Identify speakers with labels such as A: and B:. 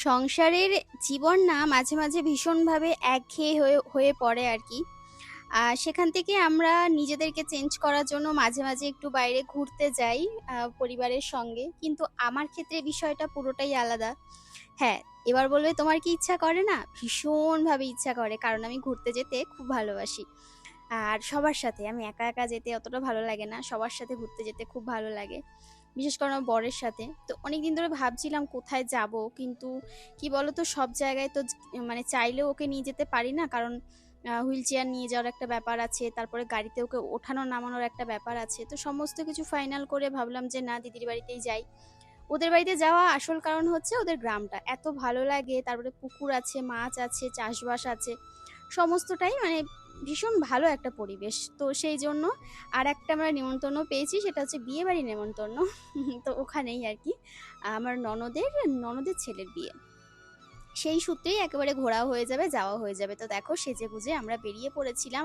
A: সংসারের জীবন না মাঝে মাঝে ভীষণভাবে একঘেয়ে হয়ে হয়ে পড়ে আর কি। সেখান থেকে আমরা নিজেদেরকে চেঞ্জ করার জন্য মাঝে মাঝে একটু বাইরে ঘুরতে যাই পরিবারের সঙ্গে, কিন্তু আমার ক্ষেত্রে বিষয়টা পুরোটাই আলাদা। হ্যাঁ, এবার বলবে তোমার কি ইচ্ছা করে না? ভীষণভাবে ইচ্ছা করে, কারণ আমি ঘুরতে যেতে খুব ভালোবাসি। আর সবার সাথে, আমি একা একা যেতে অতটা ভালো লাগে না, সবার সাথে ঘুরতে যেতে খুব ভালো লাগে। বিশেষ করে আমার বরের সাথে। তো অনেকদিন ধরে ভাবছিলাম কোথায় যাব, কিন্তু কি বলতো, সব জায়গায় তো মানে চাইলেও ওকে নিয়ে যেতে পারি না, কারণ হুইল চেয়ার নিয়ে যাওয়ার একটা ব্যাপার আছে, তারপরে গাড়িতে ওকে ওঠানো নামানোর একটা ব্যাপার আছে। তো সমস্ত কিছু ফাইনাল করে ভাবলাম যে না, দিদির বাড়িতেই যাই। ওদের বাড়িতে যাওয়া আসল কারণ হচ্ছে ওদের গ্রামটা এত ভালো লাগে, তারপরে পুকুর আছে, মাছ আছে, চাষবাস আছে, সমস্তটাই মানে ভীষণ ভালো একটা পরিবেশ। তো সেই জন্য আর একটা আমরা নিমন্ত্রণ পেয়েছি, সেটা হচ্ছে বিয়ে বাড়ি নেমন্তন্ন। তো ওখানেই আর কি আমার ননদের ননদের ছেলের বিয়ে। সেই সূত্রেই একেবারে ঘোরাও হয়ে যাবে, যাওয়া হয়ে যাবে। তো দেখো, সেজে গুজে আমরা বেরিয়ে পড়েছিলাম।